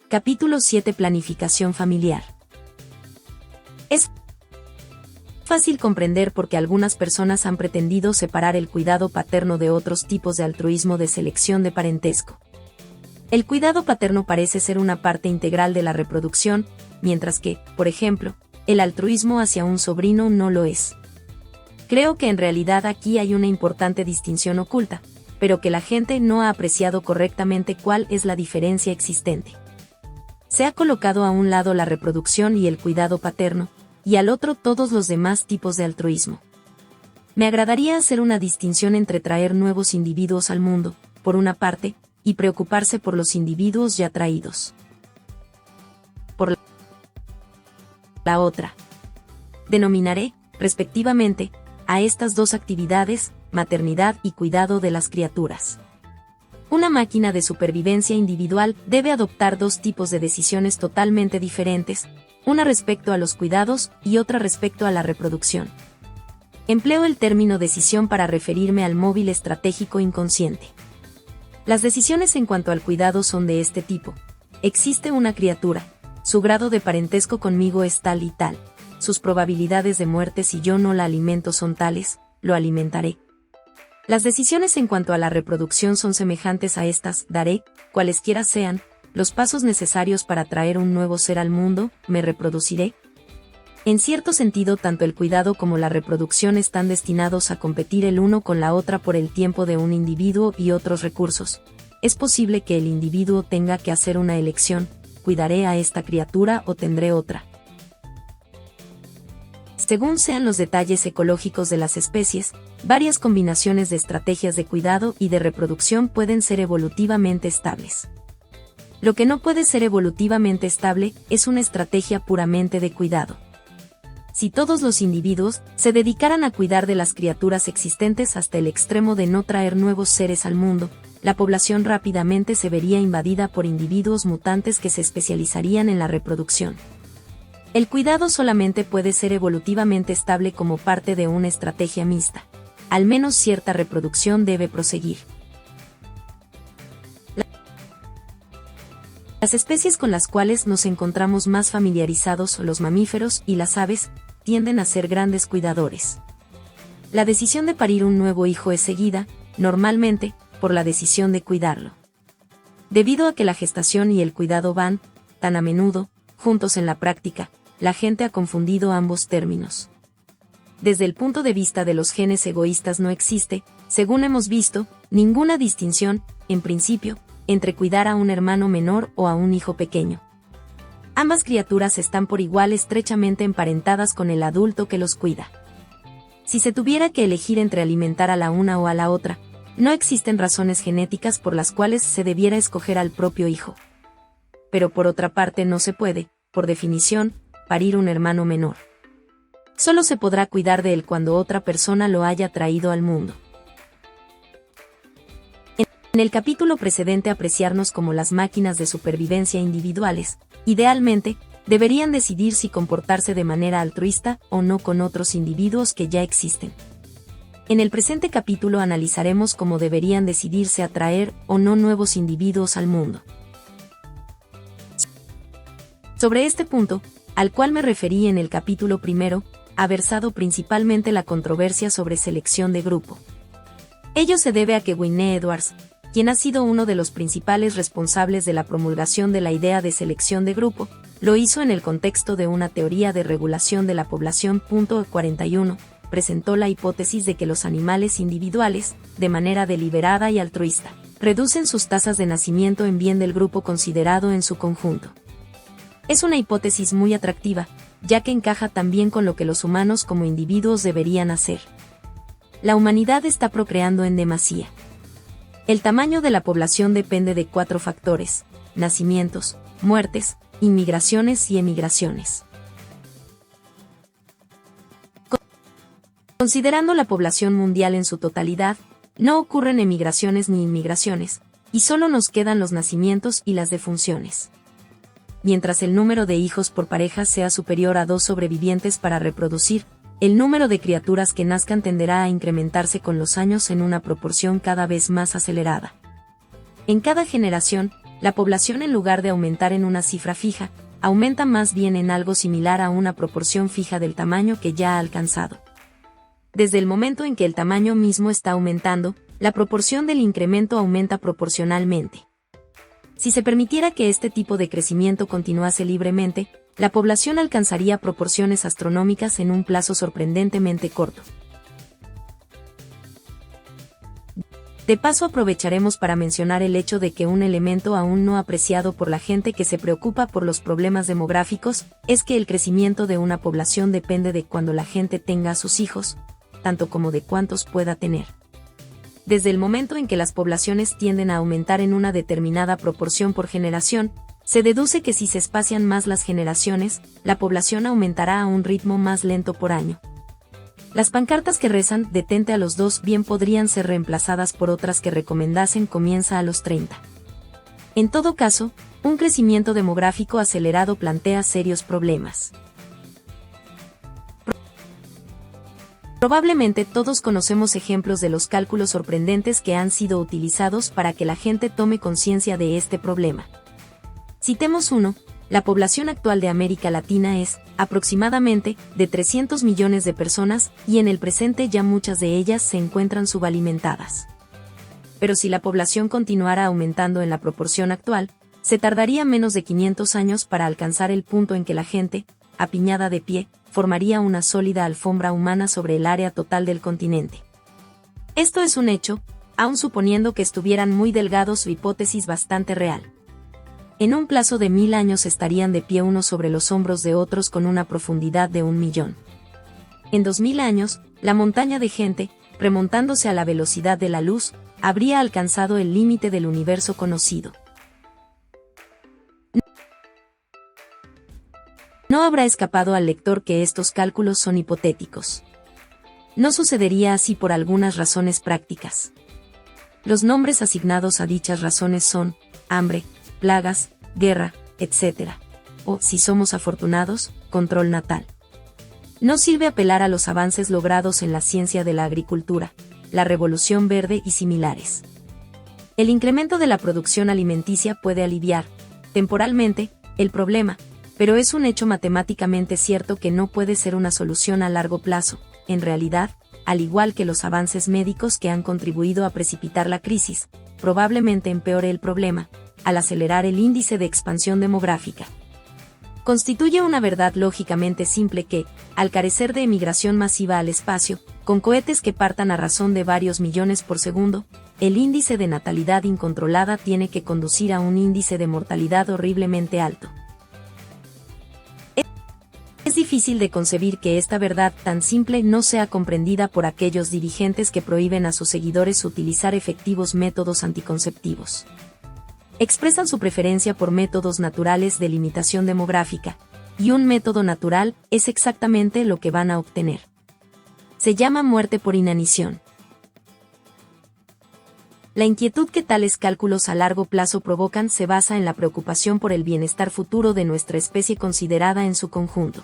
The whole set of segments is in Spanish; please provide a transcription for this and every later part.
Capítulo 7. Planificación familiar. Es fácil comprender por qué algunas personas han pretendido separar el cuidado paterno de otros tipos de altruismo de selección de parentesco. El cuidado paterno parece ser una parte integral de la reproducción, mientras que, por ejemplo, el altruismo hacia un sobrino no lo es. Creo que en realidad aquí hay una importante distinción oculta, pero que la gente no ha apreciado correctamente cuál es la diferencia existente. Se ha colocado a un lado la reproducción y el cuidado paterno, y al otro todos los demás tipos de altruismo. Me agradaría hacer una distinción entre traer nuevos individuos al mundo, por una parte, y preocuparse por los individuos ya traídos, por la otra. Denominaré, respectivamente, a estas dos actividades, maternidad y cuidado de las criaturas. Una máquina de supervivencia individual debe adoptar dos tipos de decisiones totalmente diferentes, una respecto a los cuidados y otra respecto a la reproducción. Empleo el término decisión para referirme al móvil estratégico inconsciente. Las decisiones en cuanto al cuidado son de este tipo. Existe una criatura, su grado de parentesco conmigo es tal y tal, sus probabilidades de muerte si yo no la alimento son tales, lo alimentaré. Las decisiones en cuanto a la reproducción son semejantes a estas, daré, cualesquiera sean, los pasos necesarios para traer un nuevo ser al mundo, me reproduciré. En cierto sentido, tanto el cuidado como la reproducción están destinados a competir el uno con la otra por el tiempo de un individuo y otros recursos. Es posible que el individuo tenga que hacer una elección, cuidaré a esta criatura o tendré otra. Según sean los detalles ecológicos de las especies, varias combinaciones de estrategias de cuidado y de reproducción pueden ser evolutivamente estables. Lo que no puede ser evolutivamente estable es una estrategia puramente de cuidado. Si todos los individuos se dedicaran a cuidar de las criaturas existentes hasta el extremo de no traer nuevos seres al mundo, la población rápidamente se vería invadida por individuos mutantes que se especializarían en la reproducción. El cuidado solamente puede ser evolutivamente estable como parte de una estrategia mixta. Al menos cierta reproducción debe proseguir. Las especies con las cuales nos encontramos más familiarizados, los mamíferos y las aves, tienden a ser grandes cuidadores. La decisión de parir un nuevo hijo es seguida, normalmente, por la decisión de cuidarlo. Debido a que la gestación y el cuidado van, tan a menudo, juntos en la práctica, la gente ha confundido ambos términos. Desde el punto de vista de los genes egoístas no existe, según hemos visto, ninguna distinción, en principio, entre cuidar a un hermano menor o a un hijo pequeño. Ambas criaturas están por igual estrechamente emparentadas con el adulto que los cuida. Si se tuviera que elegir entre alimentar a la una o a la otra, no existen razones genéticas por las cuales se debiera escoger al propio hijo. Pero por otra parte no se puede, por definición, parir un hermano menor. Solo se podrá cuidar de él cuando otra persona lo haya traído al mundo. En el capítulo precedente apreciarnos como las máquinas de supervivencia individuales, idealmente, deberían decidir si comportarse de manera altruista o no con otros individuos que ya existen. En el presente capítulo analizaremos cómo deberían decidirse atraer o no nuevos individuos al mundo. Sobre este punto, al cual me referí en el capítulo primero, ha versado principalmente la controversia sobre selección de grupo. Ello se debe a que Wynne Edwards, quien ha sido uno de los principales responsables de la promulgación de la idea de selección de grupo, lo hizo en el contexto de una teoría de regulación de la población. 41, presentó la hipótesis de que los animales individuales, de manera deliberada y altruista, reducen sus tasas de nacimiento en bien del grupo considerado en su conjunto. Es una hipótesis muy atractiva, ya que encaja también con lo que los humanos como individuos deberían hacer. La humanidad está procreando en demasía. El tamaño de la población depende de 4 factores: nacimientos, muertes, inmigraciones y emigraciones. Considerando la población mundial en su totalidad, no ocurren emigraciones ni inmigraciones, y solo nos quedan los nacimientos y las defunciones. Mientras el número de hijos por pareja sea superior a 2 sobrevivientes para reproducir, el número de criaturas que nazcan tenderá a incrementarse con los años en una proporción cada vez más acelerada. En cada generación, la población, en lugar de aumentar en una cifra fija, aumenta más bien en algo similar a una proporción fija del tamaño que ya ha alcanzado. Desde el momento en que el tamaño mismo está aumentando, la proporción del incremento aumenta proporcionalmente. Si se permitiera que este tipo de crecimiento continuase libremente, la población alcanzaría proporciones astronómicas en un plazo sorprendentemente corto. De paso, aprovecharemos para mencionar el hecho de que un elemento aún no apreciado por la gente que se preocupa por los problemas demográficos es que el crecimiento de una población depende de cuándo la gente tenga a sus hijos, tanto como de cuántos pueda tener. Desde el momento en que las poblaciones tienden a aumentar en una determinada proporción por generación, se deduce que si se espacian más las generaciones, la población aumentará a un ritmo más lento por año. Las pancartas que rezan "detente a los 2" bien podrían ser reemplazadas por otras que recomendasen "comienza a los 30". En todo caso, un crecimiento demográfico acelerado plantea serios problemas. Probablemente todos conocemos ejemplos de los cálculos sorprendentes que han sido utilizados para que la gente tome conciencia de este problema. Citemos uno: la población actual de América Latina es, aproximadamente, de 300 millones de personas, y en el presente ya muchas de ellas se encuentran subalimentadas. Pero si la población continuara aumentando en la proporción actual, se tardaría menos de 500 años para alcanzar el punto en que la gente, apiñada de pie, formaría una sólida alfombra humana sobre el área total del continente. Esto es un hecho, aun suponiendo que estuvieran muy delgados, su hipótesis bastante real. En un plazo de 1000 años estarían de pie unos sobre los hombros de otros con una profundidad de 1 millón. En 2000 años, la montaña de gente, remontándose a la velocidad de la luz, habría alcanzado el límite del universo conocido. No habrá escapado al lector que estos cálculos son hipotéticos. No sucedería así por algunas razones prácticas. Los nombres asignados a dichas razones son hambre, plagas, guerra, etc. O, si somos afortunados, control natal. No sirve apelar a los avances logrados en la ciencia de la agricultura, la revolución verde y similares. El incremento de la producción alimenticia puede aliviar, temporalmente, el problema, pero es un hecho matemáticamente cierto que no puede ser una solución a largo plazo. En realidad, al igual que los avances médicos que han contribuido a precipitar la crisis, probablemente empeore el problema, al acelerar el índice de expansión demográfica. Constituye una verdad lógicamente simple que, al carecer de emigración masiva al espacio, con cohetes que partan a razón de varios millones por segundo, el índice de natalidad incontrolada tiene que conducir a un índice de mortalidad horriblemente alto. Es difícil de concebir que esta verdad tan simple no sea comprendida por aquellos dirigentes que prohíben a sus seguidores utilizar efectivos métodos anticonceptivos. Expresan su preferencia por métodos naturales de limitación demográfica, y un método natural es exactamente lo que van a obtener. Se llama muerte por inanición. La inquietud que tales cálculos a largo plazo provocan se basa en la preocupación por el bienestar futuro de nuestra especie considerada en su conjunto.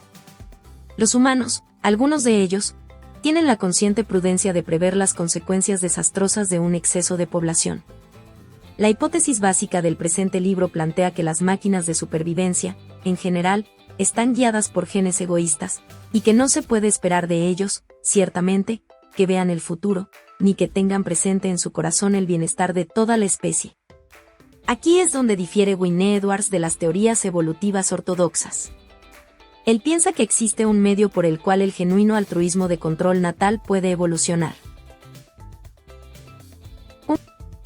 Los humanos, algunos de ellos, tienen la consciente prudencia de prever las consecuencias desastrosas de un exceso de población. La hipótesis básica del presente libro plantea que las máquinas de supervivencia, en general, están guiadas por genes egoístas, y que no se puede esperar de ellos, ciertamente, que vean el futuro, ni que tengan presente en su corazón el bienestar de toda la especie. Aquí es donde difiere Wynne Edwards de las teorías evolutivas ortodoxas. Él piensa que existe un medio por el cual el genuino altruismo de control natal puede evolucionar.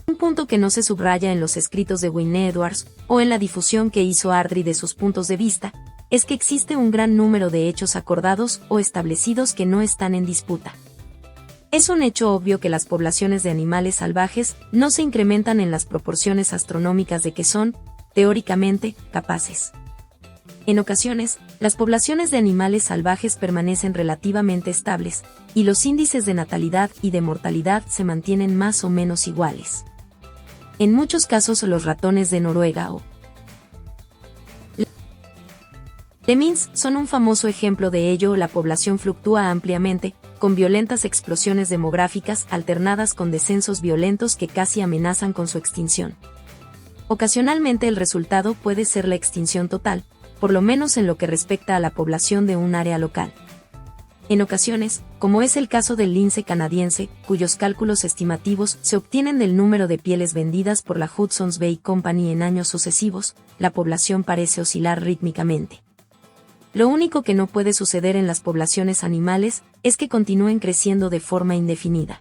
Un punto que no se subraya en los escritos de Wynne Edwards, o en la difusión que hizo Ardrey de sus puntos de vista, es que existe un gran número de hechos acordados o establecidos que no están en disputa. Es un hecho obvio que las poblaciones de animales salvajes no se incrementan en las proporciones astronómicas de que son, teóricamente, capaces. En ocasiones, las poblaciones de animales salvajes permanecen relativamente estables, y los índices de natalidad y de mortalidad se mantienen más o menos iguales. En muchos casos los ratones de Noruega o Lemmings son un famoso ejemplo de ello. La población fluctúa ampliamente, con violentas explosiones demográficas alternadas con descensos violentos que casi amenazan con su extinción. Ocasionalmente el resultado puede ser la extinción total, por lo menos en lo que respecta a la población de un área local. En ocasiones, como es el caso del lince canadiense, cuyos cálculos estimativos se obtienen del número de pieles vendidas por la Hudson's Bay Company en años sucesivos, la población parece oscilar rítmicamente. Lo único que no puede suceder en las poblaciones animales es que continúen creciendo de forma indefinida.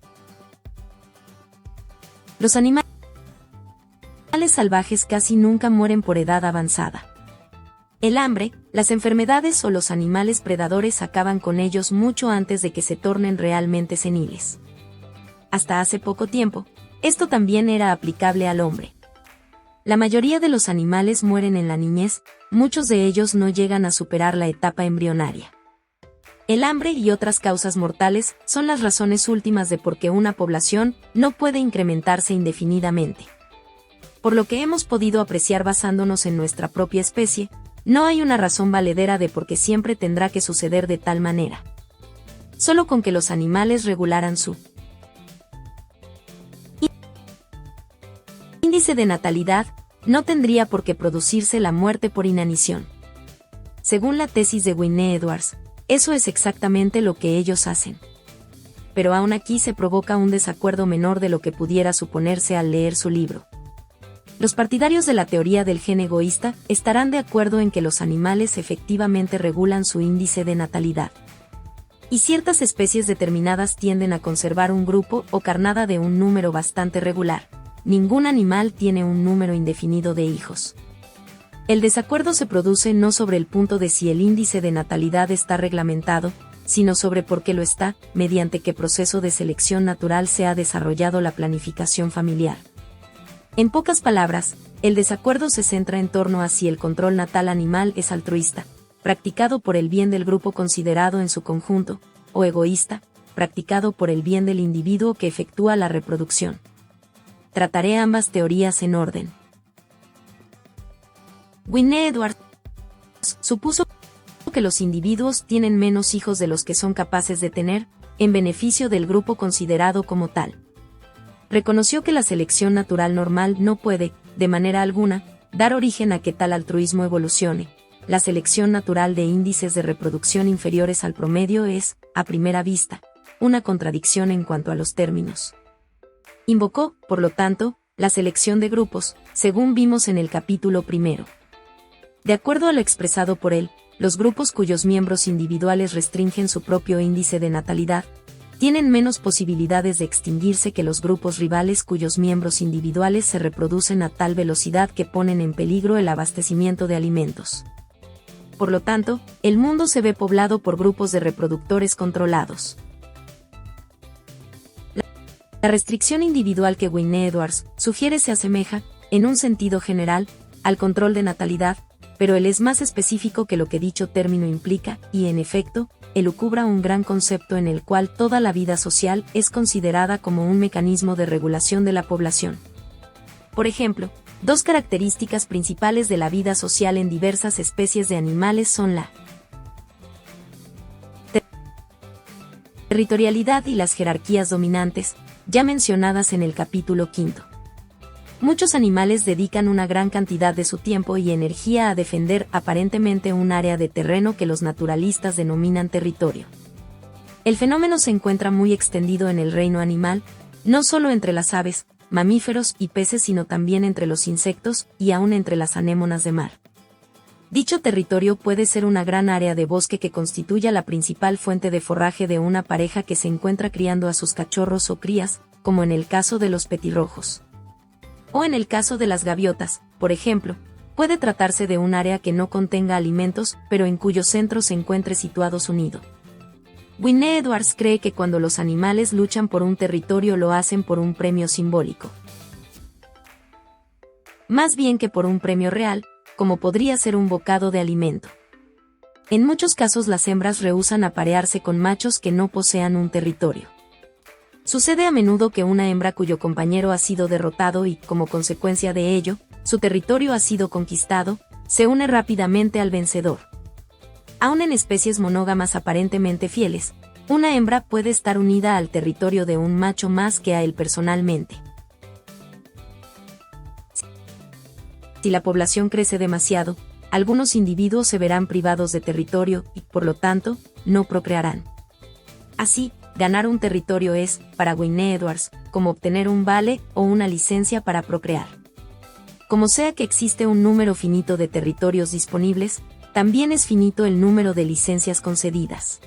Los animales salvajes casi nunca mueren por edad avanzada. El hambre, las enfermedades o los animales predadores acaban con ellos mucho antes de que se tornen realmente seniles. Hasta hace poco tiempo, esto también era aplicable al hombre. La mayoría de los animales mueren en la niñez, muchos de ellos no llegan a superar la etapa embrionaria. El hambre y otras causas mortales son las razones últimas de por qué una población no puede incrementarse indefinidamente. Por lo que hemos podido apreciar basándonos en nuestra propia especie, no hay una razón valedera de por qué siempre tendrá que suceder de tal manera. Solo con que los animales regularan su índice de natalidad, no tendría por qué producirse la muerte por inanición. Según la tesis de Wynne Edwards, eso es exactamente lo que ellos hacen. Pero aún aquí se provoca un desacuerdo menor de lo que pudiera suponerse al leer su libro. Los partidarios de la teoría del gen egoísta estarán de acuerdo en que los animales efectivamente regulan su índice de natalidad. Y ciertas especies determinadas tienden a conservar un grupo o carnada de un número bastante regular. Ningún animal tiene un número indefinido de hijos. El desacuerdo se produce no sobre el punto de si el índice de natalidad está reglamentado, sino sobre por qué lo está, mediante qué proceso de selección natural se ha desarrollado la planificación familiar. En pocas palabras, el desacuerdo se centra en torno a si el control natal animal es altruista, practicado por el bien del grupo considerado en su conjunto, o egoísta, practicado por el bien del individuo que efectúa la reproducción. Trataré ambas teorías en orden. Wynne Edwards supuso que los individuos tienen menos hijos de los que son capaces de tener, en beneficio del grupo considerado como tal. Reconoció que la selección natural normal no puede, de manera alguna, dar origen a que tal altruismo evolucione. La selección natural de índices de reproducción inferiores al promedio es, a primera vista, una contradicción en cuanto a los términos. Invocó, por lo tanto, la selección de grupos, según vimos en el capítulo primero. De acuerdo a lo expresado por él, los grupos cuyos miembros individuales restringen su propio índice de natalidad, tienen menos posibilidades de extinguirse que los grupos rivales cuyos miembros individuales se reproducen a tal velocidad que ponen en peligro el abastecimiento de alimentos. Por lo tanto, el mundo se ve poblado por grupos de reproductores controlados. La restricción individual que Wynne Edwards sugiere se asemeja, en un sentido general, al control de natalidad, pero él es más específico que lo que dicho término implica, y en efecto, elucubra un gran concepto en el cual toda la vida social es considerada como un mecanismo de regulación de la población. Por ejemplo, dos características principales de la vida social en diversas especies de animales son la territorialidad y las jerarquías dominantes, ya mencionadas en el capítulo 5. Muchos animales dedican una gran cantidad de su tiempo y energía a defender aparentemente un área de terreno que los naturalistas denominan territorio. El fenómeno se encuentra muy extendido en el reino animal, no solo entre las aves, mamíferos y peces, sino también entre los insectos y aún entre las anémonas de mar. Dicho territorio puede ser una gran área de bosque que constituya la principal fuente de forraje de una pareja que se encuentra criando a sus cachorros o crías, como en el caso de los petirrojos. O en el caso de las gaviotas, por ejemplo, puede tratarse de un área que no contenga alimentos, pero en cuyo centro se encuentre situado su nido. Wynne Edwards cree que cuando los animales luchan por un territorio lo hacen por un premio simbólico. Más bien que por un premio real, como podría ser un bocado de alimento. En muchos casos las hembras rehúsan aparearse con machos que no posean un territorio. Sucede a menudo que una hembra cuyo compañero ha sido derrotado y, como consecuencia de ello, su territorio ha sido conquistado, se une rápidamente al vencedor. Aun en especies monógamas aparentemente fieles, una hembra puede estar unida al territorio de un macho más que a él personalmente. Si la población crece demasiado, algunos individuos se verán privados de territorio y, por lo tanto, no procrearán. Así, ganar un territorio es, para Wynne Edwards, como obtener un vale o una licencia para procrear. Como sea que existe un número finito de territorios disponibles, también es finito el número de licencias concedidas.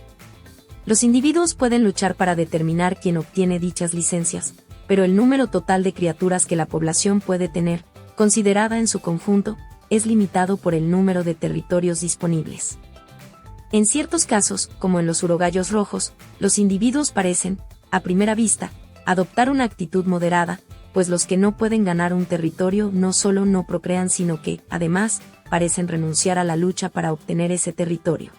Los individuos pueden luchar para determinar quién obtiene dichas licencias, pero el número total de criaturas que la población puede tener, considerada en su conjunto, es limitado por el número de territorios disponibles. En ciertos casos, como en los urogallos rojos, los individuos parecen, a primera vista, adoptar una actitud moderada, pues los que no pueden ganar un territorio no solo no procrean sino que, además, parecen renunciar a la lucha para obtener ese territorio.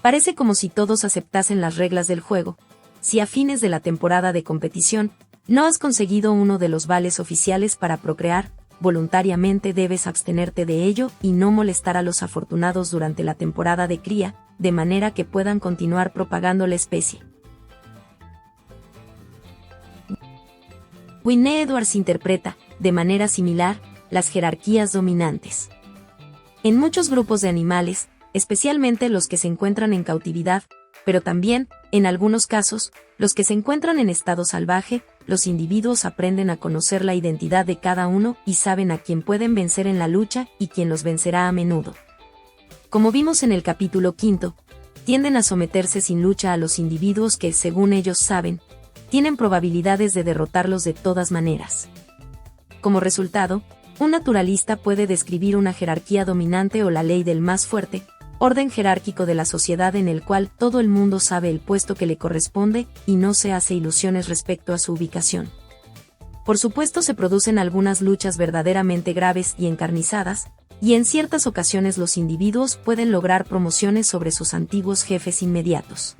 Parece como si todos aceptasen las reglas del juego. Si a fines de la temporada de competición, no has conseguido uno de los vales oficiales para procrear, voluntariamente debes abstenerte de ello y no molestar a los afortunados durante la temporada de cría, de manera que puedan continuar propagando la especie. Wynne Edwards interpreta, de manera similar, las jerarquías dominantes. En muchos grupos de animales, especialmente los que se encuentran en cautividad, pero también, en algunos casos, los que se encuentran en estado salvaje, los individuos aprenden a conocer la identidad de cada uno y saben a quién pueden vencer en la lucha y quién los vencerá a menudo. Como vimos en el capítulo 5, tienden a someterse sin lucha a los individuos que, según ellos saben, tienen probabilidades de derrotarlos de todas maneras. Como resultado, un naturalista puede describir una jerarquía dominante o la ley del más fuerte, orden jerárquico de la sociedad en el cual todo el mundo sabe el puesto que le corresponde y no se hace ilusiones respecto a su ubicación. Por supuesto se producen algunas luchas verdaderamente graves y encarnizadas, y en ciertas ocasiones los individuos pueden lograr promociones sobre sus antiguos jefes inmediatos.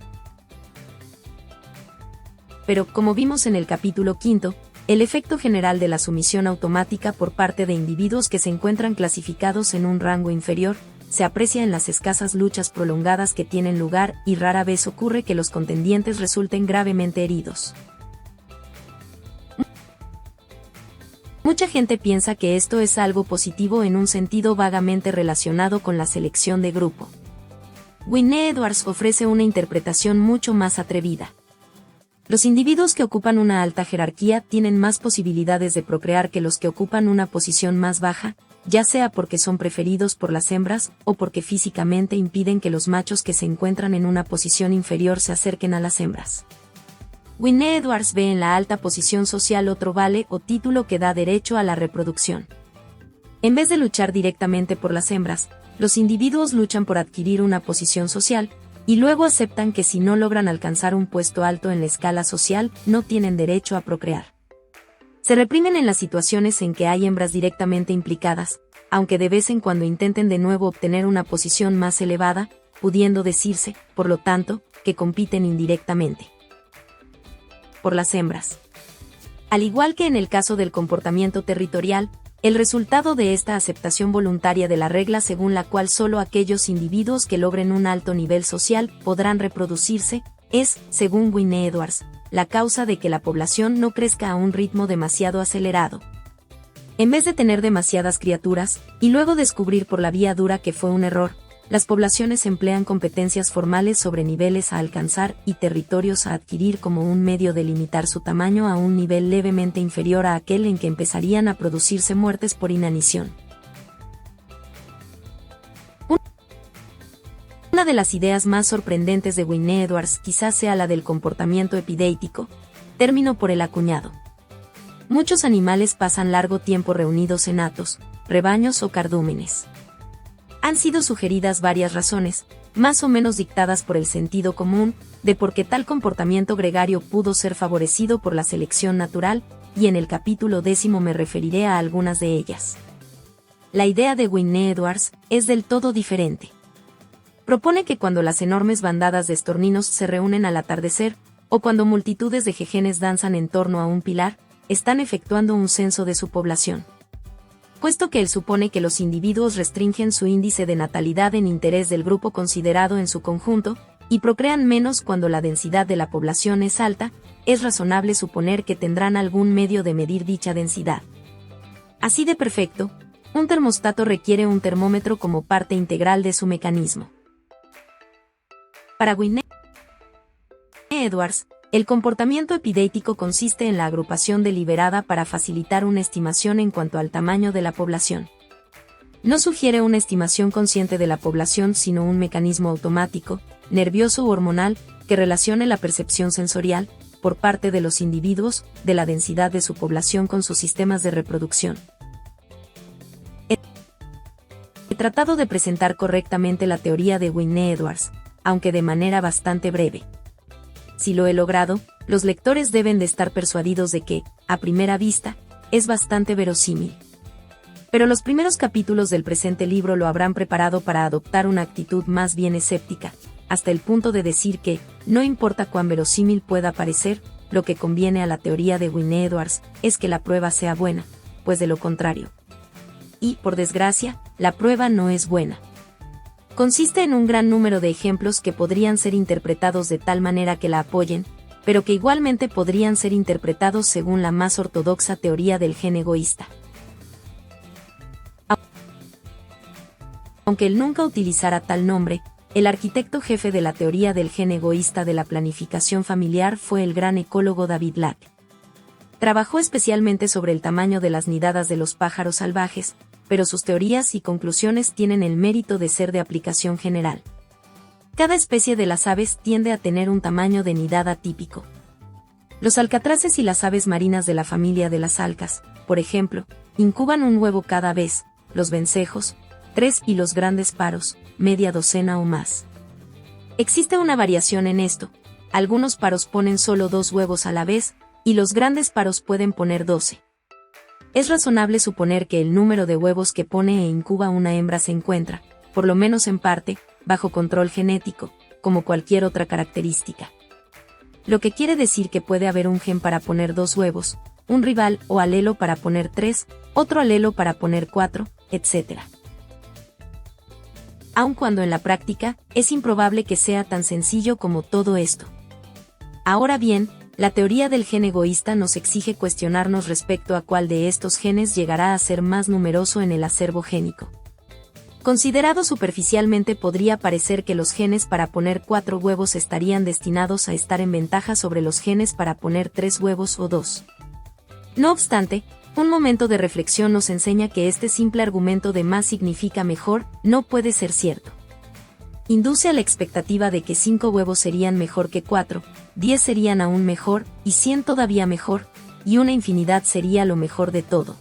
Pero, como vimos en el capítulo 5, el efecto general de la sumisión automática por parte de individuos que se encuentran clasificados en un rango inferior, se aprecia en las escasas luchas prolongadas que tienen lugar y rara vez ocurre que los contendientes resulten gravemente heridos. Mucha gente piensa que esto es algo positivo en un sentido vagamente relacionado con la selección de grupo. Wynne Edwards ofrece una interpretación mucho más atrevida. Los individuos que ocupan una alta jerarquía tienen más posibilidades de procrear que los que ocupan una posición más baja, ya sea porque son preferidos por las hembras o porque físicamente impiden que los machos que se encuentran en una posición inferior se acerquen a las hembras. Wynne Edwards ve en la alta posición social otro vale o título que da derecho a la reproducción. En vez de luchar directamente por las hembras, los individuos luchan por adquirir una posición social, y luego aceptan que si no logran alcanzar un puesto alto en la escala social, no tienen derecho a procrear. Se reprimen en las situaciones en que hay hembras directamente implicadas, aunque de vez en cuando intenten de nuevo obtener una posición más elevada, pudiendo decirse, por lo tanto, que compiten indirectamente por las hembras. Al igual que en el caso del comportamiento territorial, el resultado de esta aceptación voluntaria de la regla según la cual solo aquellos individuos que logren un alto nivel social podrán reproducirse, es, según Wynne Edwards, la causa de que la población no crezca a un ritmo demasiado acelerado. En vez de tener demasiadas criaturas, y luego descubrir por la vía dura que fue un error, las poblaciones emplean competencias formales sobre niveles a alcanzar y territorios a adquirir como un medio de limitar su tamaño a un nivel levemente inferior a aquel en que empezarían a producirse muertes por inanición. Una de las ideas más sorprendentes de Wynne Edwards quizás sea la del comportamiento epidético, término por el acuñado. Muchos animales pasan largo tiempo reunidos en hatos, rebaños o cardúmenes. Han sido sugeridas varias razones, más o menos dictadas por el sentido común, de por qué tal comportamiento gregario pudo ser favorecido por la selección natural, y en el capítulo 10 me referiré a algunas de ellas. La idea de Wynne Edwards es del todo diferente. Propone que cuando las enormes bandadas de estorninos se reúnen al atardecer, o cuando multitudes de jejenes danzan en torno a un pilar, están efectuando un censo de su población. puesto que él supone que los individuos restringen su índice de natalidad en interés del grupo considerado en su conjunto, y procrean menos cuando la densidad de la población es alta, es razonable suponer que tendrán algún medio de medir dicha densidad. Así de perfecto, un termostato requiere un termómetro como parte integral de su mecanismo. Para Wynne-Edwards, el comportamiento epidético consiste en la agrupación deliberada para facilitar una estimación en cuanto al tamaño de la población. No sugiere una estimación consciente de la población, sino un mecanismo automático, nervioso u hormonal, que relacione la percepción sensorial, por parte de los individuos, de la densidad de su población con sus sistemas de reproducción. He tratado de presentar correctamente la teoría de Wynne-Edwards, aunque de manera bastante breve. Si lo he logrado, los lectores deben de estar persuadidos de que, a primera vista, es bastante verosímil. Pero los primeros capítulos del presente libro lo habrán preparado para adoptar una actitud más bien escéptica, hasta el punto de decir que, no importa cuán verosímil pueda parecer, lo que conviene a la teoría de Wynne-Edwards es que la prueba sea buena, pues de lo contrario. Y, por desgracia, la prueba no es buena. Consiste en un gran número de ejemplos que podrían ser interpretados de tal manera que la apoyen, pero que igualmente podrían ser interpretados según la más ortodoxa teoría del gen egoísta. Aunque él nunca utilizara tal nombre, el arquitecto jefe de la teoría del gen egoísta de la planificación familiar fue el gran ecólogo David Lack. Trabajó especialmente sobre el tamaño de las nidadas de los pájaros salvajes, pero sus teorías y conclusiones tienen el mérito de ser de aplicación general. Cada especie de las aves tiende a tener un tamaño de nidada típico. Los alcatraces y las aves marinas de la familia de las alcas, por ejemplo, incuban un huevo cada vez, los vencejos, 3 y los grandes paros, media docena o más. Existe una variación en esto, algunos paros ponen solo 2 huevos a la vez, y los grandes paros pueden poner 12. Es razonable suponer que el número de huevos que pone e incuba una hembra se encuentra, por lo menos en parte, bajo control genético, como cualquier otra característica. Lo que quiere decir que puede haber un gen para poner 2 huevos, un rival o alelo para poner 3, otro alelo para poner 4, etc. Aun cuando en la práctica, es improbable que sea tan sencillo como todo esto. Ahora bien, la teoría del gen egoísta nos exige cuestionarnos respecto a cuál de estos genes llegará a ser más numeroso en el acervo génico. Considerado superficialmente, podría parecer que los genes para poner 4 huevos estarían destinados a estar en ventaja sobre los genes para poner 3 huevos o 2. No obstante, un momento de reflexión nos enseña que este simple argumento de más significa mejor no puede ser cierto. Induce a la expectativa de que 5 huevos serían mejor que 4, 10 serían aún mejor, y 100 todavía mejor, y una infinidad sería lo mejor de todo.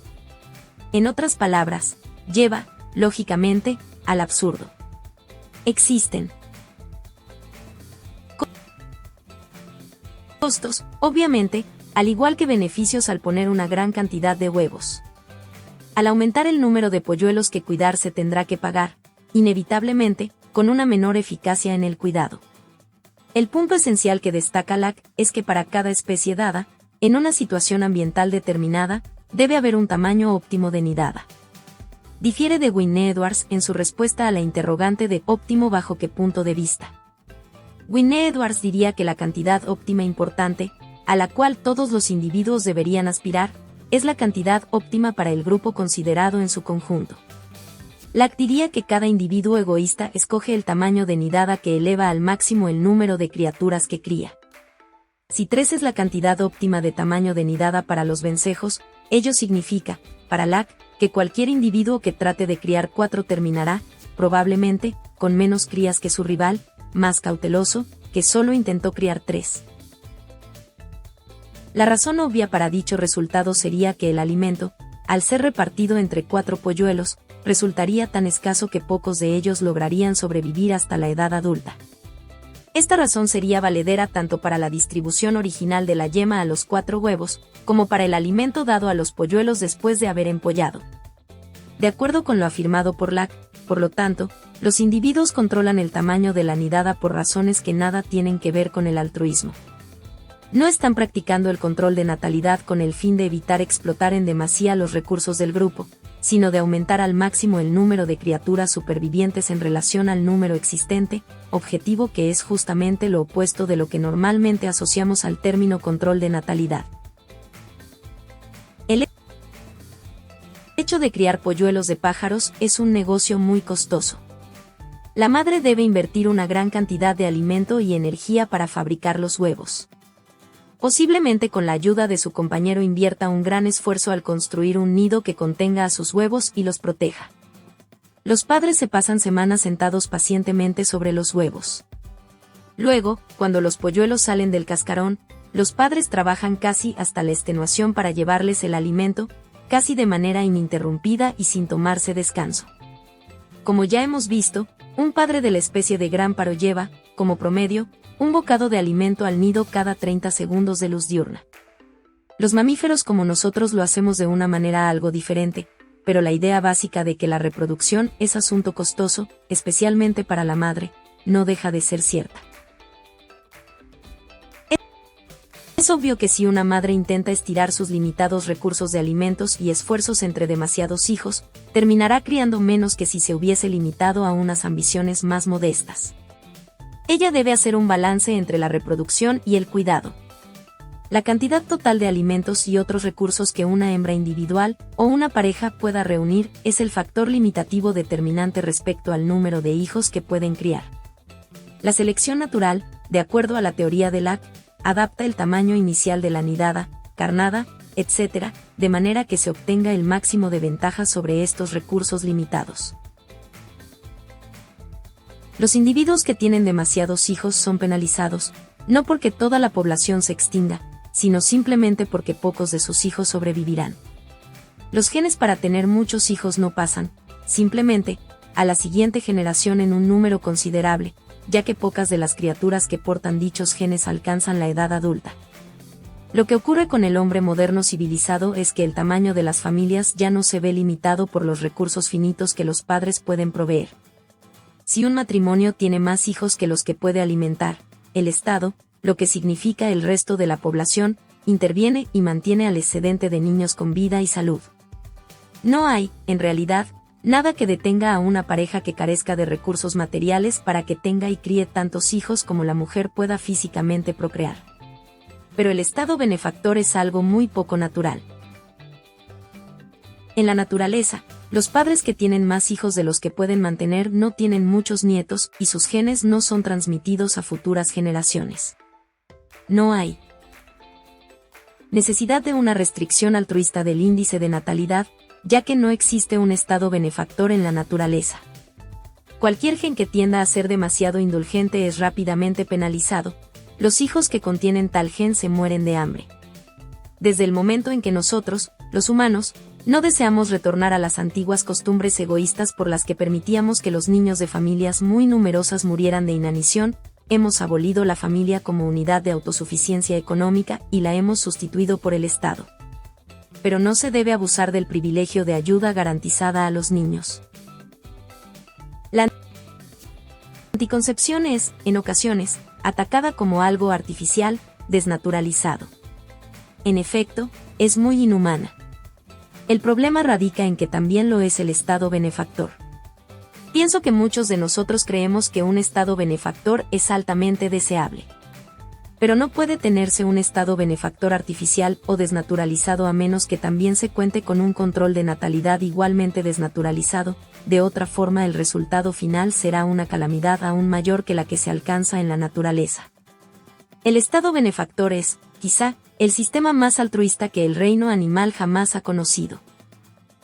En otras palabras, lleva, lógicamente, al absurdo. Existen costos, obviamente, al igual que beneficios al poner una gran cantidad de huevos. Al aumentar el número de polluelos que cuidar se tendrá que pagar, inevitablemente, con una menor eficacia en el cuidado. El punto esencial que destaca Lack es que para cada especie dada, en una situación ambiental determinada, debe haber un tamaño óptimo de nidada. Difiere de Wynne-Edwards en su respuesta a la interrogante de óptimo bajo qué punto de vista. Wynne-Edwards diría que la cantidad óptima importante, a la cual todos los individuos deberían aspirar, es la cantidad óptima para el grupo considerado en su conjunto. Lack diría que cada individuo egoísta escoge el tamaño de nidada que eleva al máximo el número de criaturas que cría. Si 3 es la cantidad óptima de tamaño de nidada para los vencejos, ello significa, para Lack, que cualquier individuo que trate de criar 4 terminará, probablemente, con menos crías que su rival, más cauteloso, que solo intentó criar 3. La razón obvia para dicho resultado sería que el alimento, al ser repartido entre 4 polluelos, resultaría tan escaso que pocos de ellos lograrían sobrevivir hasta la edad adulta. Esta razón sería valedera tanto para la distribución original de la yema a los 4 huevos, como para el alimento dado a los polluelos después de haber empollado. De acuerdo con lo afirmado por Lack, por lo tanto, los individuos controlan el tamaño de la nidada por razones que nada tienen que ver con el altruismo. No están practicando el control de natalidad con el fin de evitar explotar en demasía los recursos del grupo, sino de aumentar al máximo el número de criaturas supervivientes en relación al número existente, objetivo que es justamente lo opuesto de lo que normalmente asociamos al término control de natalidad. El hecho de criar polluelos de pájaros es un negocio muy costoso. La madre debe invertir una gran cantidad de alimento y energía para fabricar los huevos. Posiblemente con la ayuda de su compañero invierta un gran esfuerzo al construir un nido que contenga a sus huevos y los proteja. Los padres se pasan semanas sentados pacientemente sobre los huevos. Luego, cuando los polluelos salen del cascarón, los padres trabajan casi hasta la extenuación para llevarles el alimento, casi de manera ininterrumpida y sin tomarse descanso. Como ya hemos visto, un padre de la especie de gran paro lleva, como promedio, un bocado de alimento al nido cada 30 segundos de luz diurna. Los mamíferos como nosotros lo hacemos de una manera algo diferente, pero la idea básica de que la reproducción es asunto costoso, especialmente para la madre, no deja de ser cierta. Es obvio que si una madre intenta estirar sus limitados recursos de alimentos y esfuerzos entre demasiados hijos, terminará criando menos que si se hubiese limitado a unas ambiciones más modestas. Ella debe hacer un balance entre la reproducción y el cuidado. La cantidad total de alimentos y otros recursos que una hembra individual o una pareja pueda reunir es el factor limitativo determinante respecto al número de hijos que pueden criar. La selección natural, de acuerdo a la teoría de Lack, adapta el tamaño inicial de la nidada, carnada, etc., de manera que se obtenga el máximo de ventaja sobre estos recursos limitados. Los individuos que tienen demasiados hijos son penalizados, no porque toda la población se extinga, sino simplemente porque pocos de sus hijos sobrevivirán. Los genes para tener muchos hijos no pasan, simplemente, a la siguiente generación en un número considerable, ya que pocas de las criaturas que portan dichos genes alcanzan la edad adulta. Lo que ocurre con el hombre moderno civilizado es que el tamaño de las familias ya no se ve limitado por los recursos finitos que los padres pueden proveer. Si un matrimonio tiene más hijos que los que puede alimentar, el Estado, lo que significa el resto de la población, interviene y mantiene al excedente de niños con vida y salud. No hay, en realidad, nada que detenga a una pareja que carezca de recursos materiales para que tenga y críe tantos hijos como la mujer pueda físicamente procrear. Pero el Estado benefactor es algo muy poco natural. En la naturaleza, los padres que tienen más hijos de los que pueden mantener no tienen muchos nietos y sus genes no son transmitidos a futuras generaciones. No hay necesidad de una restricción altruista del índice de natalidad, ya que no existe un estado benefactor en la naturaleza. Cualquier gen que tienda a ser demasiado indulgente es rápidamente penalizado. Los hijos que contienen tal gen se mueren de hambre. Desde el momento en que nosotros, los humanos, no deseamos retornar a las antiguas costumbres egoístas por las que permitíamos que los niños de familias muy numerosas murieran de inanición, hemos abolido la familia como unidad de autosuficiencia económica y la hemos sustituido por el Estado. Pero no se debe abusar del privilegio de ayuda garantizada a los niños. La anticoncepción es, en ocasiones, atacada como algo artificial, desnaturalizado. En efecto, es muy inhumana. El problema radica en que también lo es el Estado benefactor. Pienso que muchos de nosotros creemos que un Estado benefactor es altamente deseable. Pero no puede tenerse un Estado benefactor artificial o desnaturalizado a menos que también se cuente con un control de natalidad igualmente desnaturalizado, de otra forma el resultado final será una calamidad aún mayor que la que se alcanza en la naturaleza. El Estado benefactor es, quizá, el sistema más altruista que el reino animal jamás ha conocido.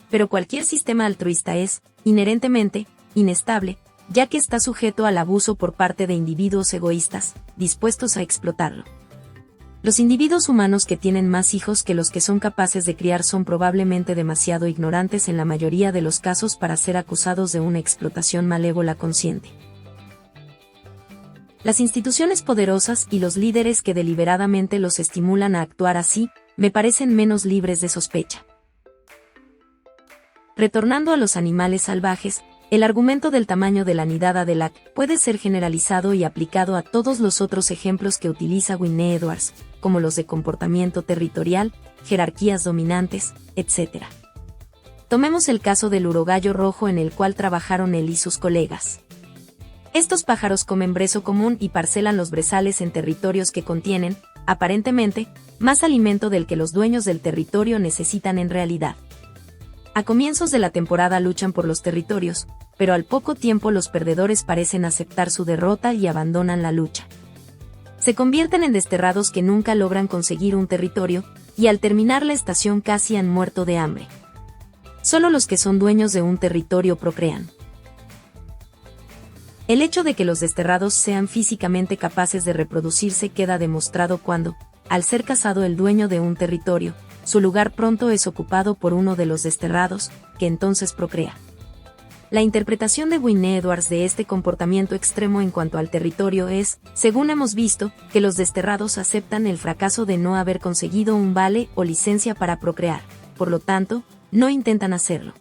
Pero cualquier sistema altruista es, inherentemente, inestable, ya que está sujeto al abuso por parte de individuos egoístas, dispuestos a explotarlo. Los individuos humanos que tienen más hijos que los que son capaces de criar son probablemente demasiado ignorantes en la mayoría de los casos para ser acusados de una explotación malévola consciente. Las instituciones poderosas y los líderes que deliberadamente los estimulan a actuar así, me parecen menos libres de sospecha. Retornando a los animales salvajes, El argumento del tamaño de la nidada de Lack puede ser generalizado y aplicado a todos los otros ejemplos que utiliza Wynne Edwards, como los de comportamiento territorial, jerarquías dominantes, etc. Tomemos el caso del urogallo rojo en el cual trabajaron él y sus colegas. Estos pájaros comen brezo común y parcelan los brezales en territorios que contienen, aparentemente, más alimento del que los dueños del territorio necesitan en realidad. A comienzos de la temporada luchan por los territorios, pero al poco tiempo los perdedores parecen aceptar su derrota y abandonan la lucha. Se convierten en desterrados que nunca logran conseguir un territorio, y al terminar la estación casi han muerto de hambre. Solo los que son dueños de un territorio procrean. El hecho de que los desterrados sean físicamente capaces de reproducirse queda demostrado cuando, al ser cazado el dueño de un territorio, su lugar pronto es ocupado por uno de los desterrados, que entonces procrea. La interpretación de Wynne Edwards de este comportamiento extremo en cuanto al territorio es, según hemos visto, que los desterrados aceptan el fracaso de no haber conseguido un vale o licencia para procrear, por lo tanto, no intentan hacerlo.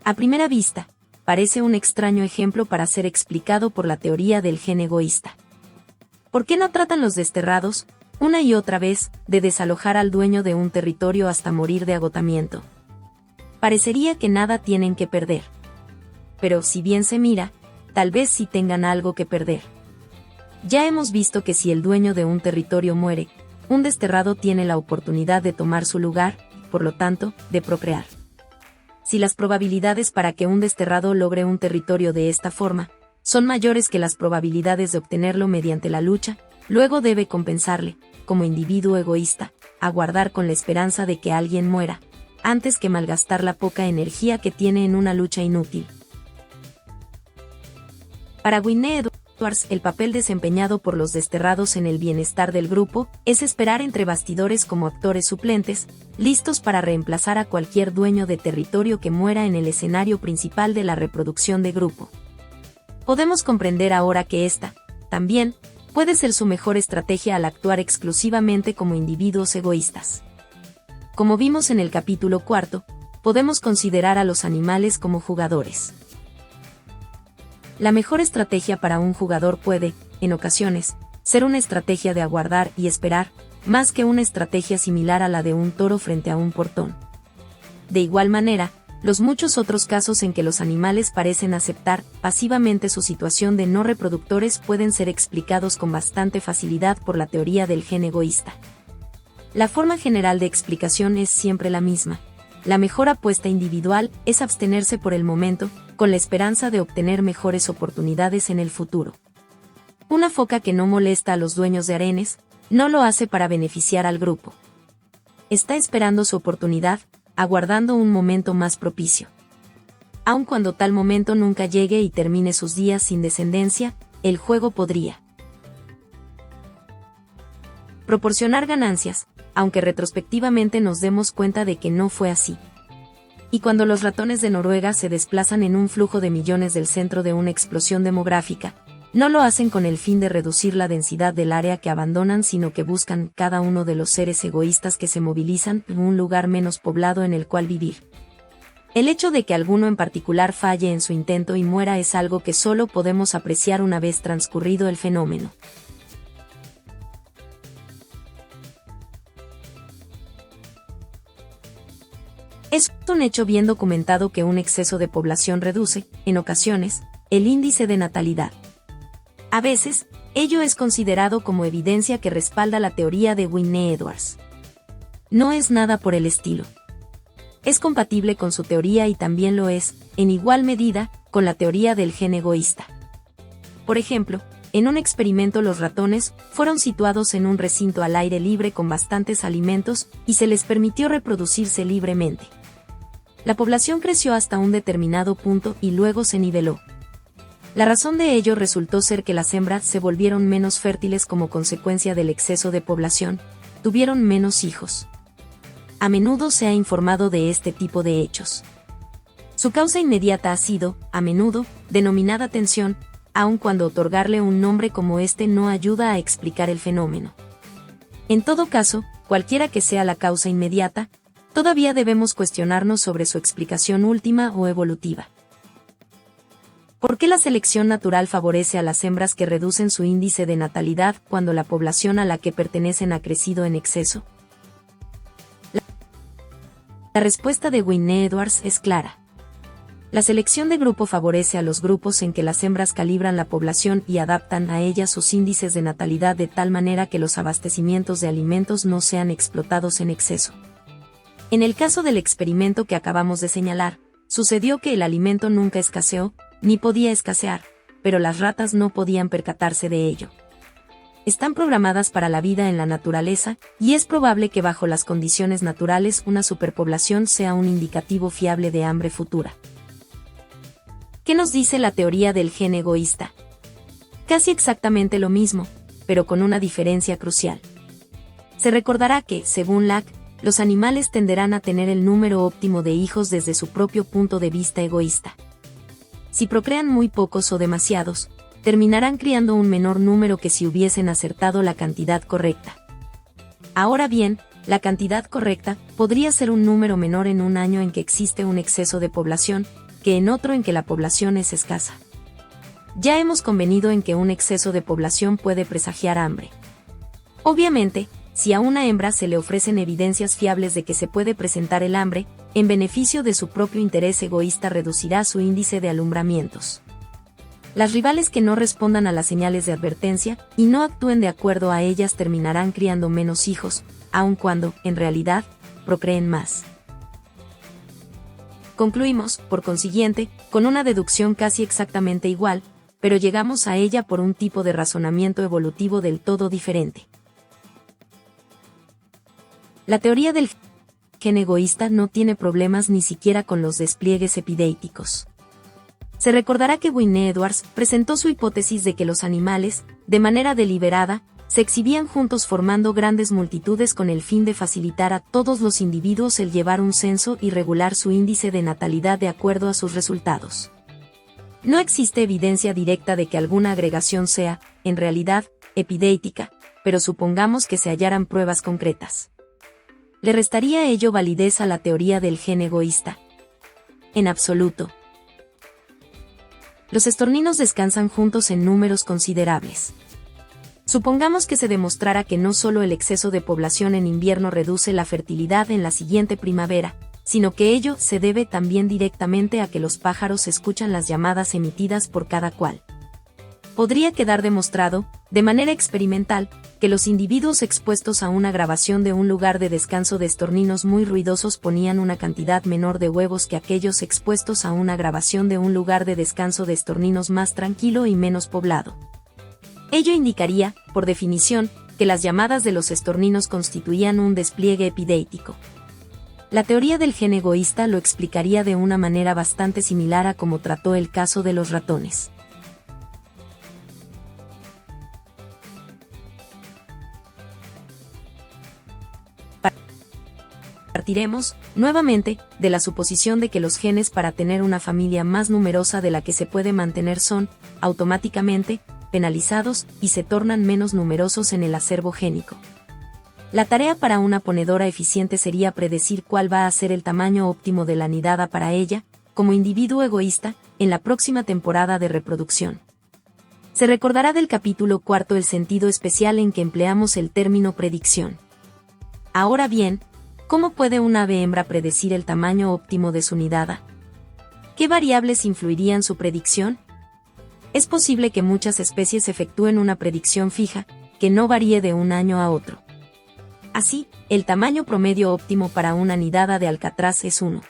A primera vista, parece un extraño ejemplo para ser explicado por la teoría del gen egoísta. ¿Por qué no tratan los desterrados, una y otra vez, de desalojar al dueño de un territorio hasta morir de agotamiento? Parecería que nada tienen que perder. Pero si bien se mira, tal vez sí tengan algo que perder. Ya hemos visto que si el dueño de un territorio muere, un desterrado tiene la oportunidad de tomar su lugar, por lo tanto, de procrear. Si las probabilidades para que un desterrado logre un territorio de esta forma son mayores que las probabilidades de obtenerlo mediante la lucha, luego debe compensarle, como individuo egoísta, aguardar con la esperanza de que alguien muera, antes que malgastar la poca energía que tiene en una lucha inútil. Para Wynne Edwards, el papel desempeñado por los desterrados en el bienestar del grupo es esperar entre bastidores como actores suplentes, listos para reemplazar a cualquier dueño de territorio que muera en el escenario principal de la reproducción de grupo. Podemos comprender ahora que esta, también, puede ser su mejor estrategia al actuar exclusivamente como individuos egoístas. Como vimos en el capítulo 4, podemos considerar a los animales como jugadores. La mejor estrategia para un jugador puede, en ocasiones, ser una estrategia de aguardar y esperar, más que una estrategia similar a la de un toro frente a un portón. De igual manera, los muchos otros casos en que los animales parecen aceptar pasivamente su situación de no reproductores pueden ser explicados con bastante facilidad por la teoría del gen egoísta. La forma general de explicación es siempre la misma. La mejor apuesta individual es abstenerse por el momento, con la esperanza de obtener mejores oportunidades en el futuro. Una foca que no molesta a los dueños de harenes, no lo hace para beneficiar al grupo. Está esperando su oportunidad, aguardando un momento más propicio. Aun cuando tal momento nunca llegue y termine sus días sin descendencia, el juego podría proporcionar ganancias, aunque retrospectivamente nos demos cuenta de que no fue así. Y cuando los ratones de Noruega se desplazan en un flujo de millones del centro de una explosión demográfica, no lo hacen con el fin de reducir la densidad del área que abandonan, sino que buscan cada uno de los seres egoístas que se movilizan en un lugar menos poblado en el cual vivir. El hecho de que alguno en particular falle en su intento y muera es algo que solo podemos apreciar una vez transcurrido el fenómeno. Es un hecho bien documentado que un exceso de población reduce, en ocasiones, el índice de natalidad. A veces, ello es considerado como evidencia que respalda la teoría de Wynne Edwards. No es nada por el estilo. Es compatible con su teoría y también lo es, en igual medida, con la teoría del gen egoísta. Por ejemplo, en un experimento los ratones fueron situados en un recinto al aire libre con bastantes alimentos y se les permitió reproducirse libremente. La población creció hasta un determinado punto y luego se niveló. La razón de ello resultó ser que las hembras se volvieron menos fértiles como consecuencia del exceso de población, tuvieron menos hijos. A menudo se ha informado de este tipo de hechos. Su causa inmediata ha sido, a menudo, denominada tensión, aun cuando otorgarle un nombre como este no ayuda a explicar el fenómeno. En todo caso, cualquiera que sea la causa inmediata, todavía debemos cuestionarnos sobre su explicación última o evolutiva. ¿Por qué la selección natural favorece a las hembras que reducen su índice de natalidad cuando la población a la que pertenecen ha crecido en exceso? La respuesta de Wynne Edwards es clara. La selección de grupo favorece a los grupos en que las hembras calibran la población y adaptan a ella sus índices de natalidad de tal manera que los abastecimientos de alimentos no sean explotados en exceso. En el caso del experimento que acabamos de señalar, sucedió que el alimento nunca escaseó, ni podía escasear, pero las ratas no podían percatarse de ello. Están programadas para la vida en la naturaleza, y es probable que bajo las condiciones naturales una superpoblación sea un indicativo fiable de hambre futura. ¿Qué nos dice la teoría del gen egoísta? Casi exactamente lo mismo, pero con una diferencia crucial. Se recordará que, según Lack, los animales tenderán a tener el número óptimo de hijos desde su propio punto de vista egoísta. Si procrean muy pocos o demasiados, terminarán criando un menor número que si hubiesen acertado la cantidad correcta. Ahora bien, la cantidad correcta podría ser un número menor en un año en que existe un exceso de población, que en otro en que la población es escasa. Ya hemos convenido en que un exceso de población puede presagiar hambre. Obviamente, si a una hembra se le ofrecen evidencias fiables de que se puede presentar el hambre, en beneficio de su propio interés egoísta reducirá su índice de alumbramientos. Las rivales que no respondan a las señales de advertencia y no actúen de acuerdo a ellas terminarán criando menos hijos, aun cuando, en realidad, procreen más. Concluimos, por consiguiente, con una deducción casi exactamente igual, pero llegamos a ella por un tipo de razonamiento evolutivo del todo diferente. La teoría del gen egoísta no tiene problemas ni siquiera con los despliegues epidéicos. Se recordará que Wynne Edwards presentó su hipótesis de que los animales, de manera deliberada, se exhibían juntos formando grandes multitudes con el fin de facilitar a todos los individuos el llevar un censo y regular su índice de natalidad de acuerdo a sus resultados. No existe evidencia directa de que alguna agregación sea, en realidad, epidéica, pero supongamos que se hallaran pruebas concretas. ¿Le restaría ello validez a la teoría del gen egoísta? En absoluto. Los estorninos descansan juntos en números considerables. Supongamos que se demostrara que no solo el exceso de población en invierno reduce la fertilidad en la siguiente primavera, sino que ello se debe también directamente a que los pájaros escuchan las llamadas emitidas por cada cual. Podría quedar demostrado, de manera experimental, que los individuos expuestos a una grabación de un lugar de descanso de estorninos muy ruidosos ponían una cantidad menor de huevos que aquellos expuestos a una grabación de un lugar de descanso de estorninos más tranquilo y menos poblado. Ello indicaría, por definición, que las llamadas de los estorninos constituían un despliegue epidéitico. La teoría del gen egoísta lo explicaría de una manera bastante similar a como trató el caso de los ratones. Partiremos, nuevamente, de la suposición de que los genes para tener una familia más numerosa de la que se puede mantener son, automáticamente, penalizados y se tornan menos numerosos en el acervo génico. La tarea para una ponedora eficiente sería predecir cuál va a ser el tamaño óptimo de la nidada para ella, como individuo egoísta, en la próxima temporada de reproducción. Se recordará del capítulo 4 el sentido especial en que empleamos el término predicción. Ahora bien, ¿cómo puede una ave hembra predecir el tamaño óptimo de su nidada? ¿Qué variables influirían su predicción? Es posible que muchas especies efectúen una predicción fija, que no varíe de un año a otro. Así, el tamaño promedio óptimo para una nidada de alcatraz es 1.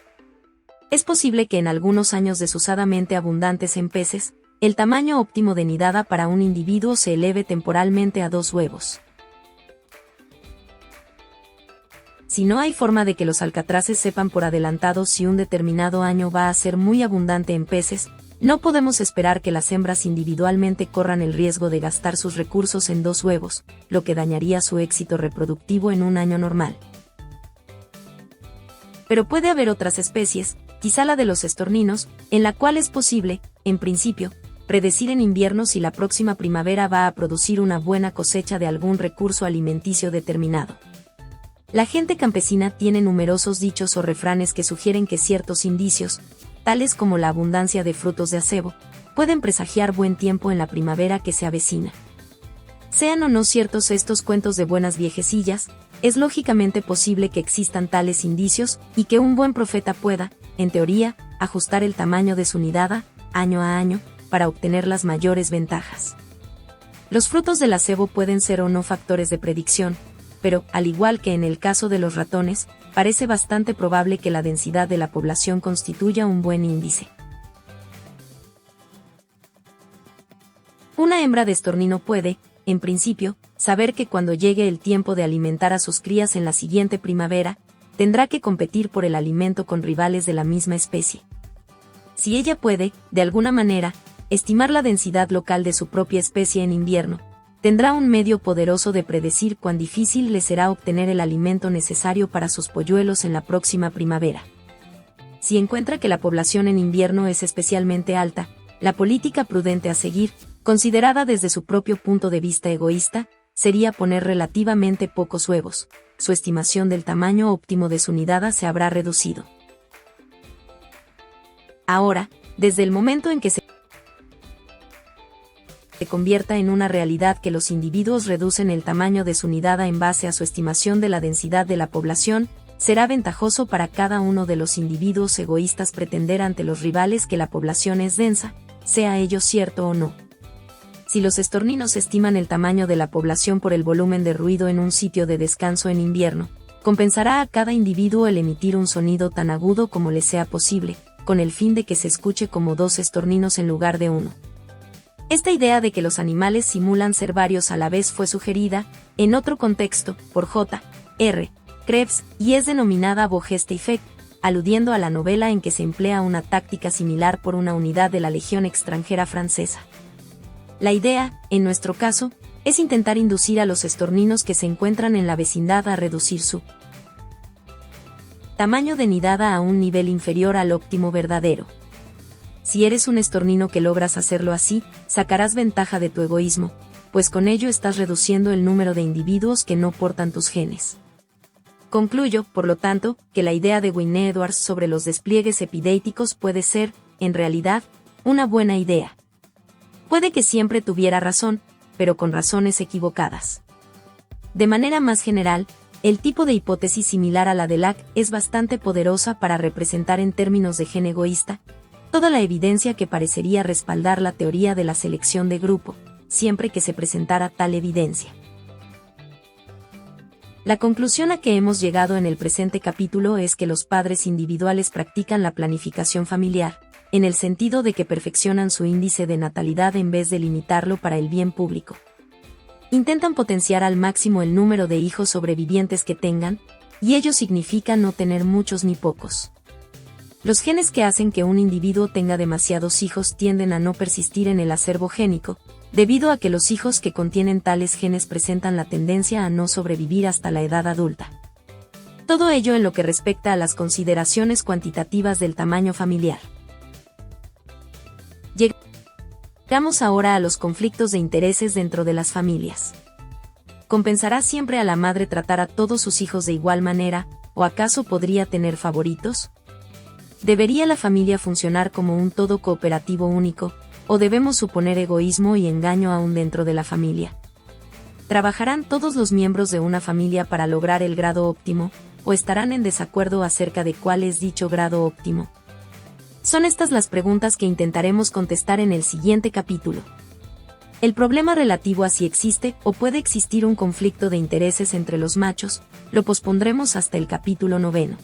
Es posible que en algunos años desusadamente abundantes en peces, el tamaño óptimo de nidada para un individuo se eleve temporalmente a 2 huevos. Si no hay forma de que los alcatraces sepan por adelantado si un determinado año va a ser muy abundante en peces, no podemos esperar que las hembras individualmente corran el riesgo de gastar sus recursos en 2 huevos, lo que dañaría su éxito reproductivo en un año normal. Pero puede haber otras especies, quizá la de los estorninos, en la cual es posible, en principio, predecir en invierno si la próxima primavera va a producir una buena cosecha de algún recurso alimenticio determinado. La gente campesina tiene numerosos dichos o refranes que sugieren que ciertos indicios, tales como la abundancia de frutos de acebo, pueden presagiar buen tiempo en la primavera que se avecina. Sean o no ciertos estos cuentos de buenas viejecillas, es lógicamente posible que existan tales indicios y que un buen profeta pueda, en teoría, ajustar el tamaño de su nidada, año a año, para obtener las mayores ventajas. Los frutos del acebo pueden ser o no factores de predicción, pero, al igual que en el caso de los ratones, parece bastante probable que la densidad de la población constituya un buen índice. Una hembra de estornino puede, en principio, saber que cuando llegue el tiempo de alimentar a sus crías en la siguiente primavera, tendrá que competir por el alimento con rivales de la misma especie. Si ella puede, de alguna manera, estimar la densidad local de su propia especie en invierno, tendrá un medio poderoso de predecir cuán difícil le será obtener el alimento necesario para sus polluelos en la próxima primavera. Si encuentra que la población en invierno es especialmente alta, la política prudente a seguir, considerada desde su propio punto de vista egoísta, sería poner relativamente pocos huevos. Su estimación del tamaño óptimo de su nidada se habrá reducido. Ahora, desde el momento en que se convierta en una realidad que los individuos reducen el tamaño de su nidada en base a su estimación de la densidad de la población, será ventajoso para cada uno de los individuos egoístas pretender ante los rivales que la población es densa, sea ello cierto o no. Si los estorninos estiman el tamaño de la población por el volumen de ruido en un sitio de descanso en invierno, compensará a cada individuo el emitir un sonido tan agudo como le sea posible, con el fin de que se escuche como 2 estorninos en lugar de 1. Esta idea de que los animales simulan ser varios a la vez fue sugerida, en otro contexto, por J. R. Krebs, y es denominada Vogeste-Effekt, aludiendo a la novela en que se emplea una táctica similar por una unidad de la Legión extranjera francesa. La idea, en nuestro caso, es intentar inducir a los estorninos que se encuentran en la vecindad a reducir su tamaño de nidada a un nivel inferior al óptimo verdadero. Si eres un estornino que logras hacerlo así, sacarás ventaja de tu egoísmo, pues con ello estás reduciendo el número de individuos que no portan tus genes. Concluyo, por lo tanto, que la idea de Wynne Edwards sobre los despliegues epidéticos puede ser, en realidad, una buena idea. Puede que siempre tuviera razón, pero con razones equivocadas. De manera más general, el tipo de hipótesis similar a la de Lack es bastante poderosa para representar en términos de gen egoísta toda la evidencia que parecería respaldar la teoría de la selección de grupo, siempre que se presentara tal evidencia. La conclusión a que hemos llegado en el presente capítulo es que los padres individuales practican la planificación familiar, en el sentido de que perfeccionan su índice de natalidad en vez de limitarlo para el bien público. Intentan potenciar al máximo el número de hijos sobrevivientes que tengan, y ello significa no tener muchos ni pocos. Los genes que hacen que un individuo tenga demasiados hijos tienden a no persistir en el acervo génico, debido a que los hijos que contienen tales genes presentan la tendencia a no sobrevivir hasta la edad adulta. Todo ello en lo que respecta a las consideraciones cuantitativas del tamaño familiar. Llegamos ahora a los conflictos de intereses dentro de las familias. ¿Compensará siempre a la madre tratar a todos sus hijos de igual manera, o acaso podría tener favoritos? ¿Debería la familia funcionar como un todo cooperativo único, o debemos suponer egoísmo y engaño aún dentro de la familia? ¿Trabajarán todos los miembros de una familia para lograr el grado óptimo, o estarán en desacuerdo acerca de cuál es dicho grado óptimo? Son estas las preguntas que intentaremos contestar en el siguiente capítulo. El problema relativo a si existe o puede existir un conflicto de intereses entre los machos, lo pospondremos hasta el capítulo 9.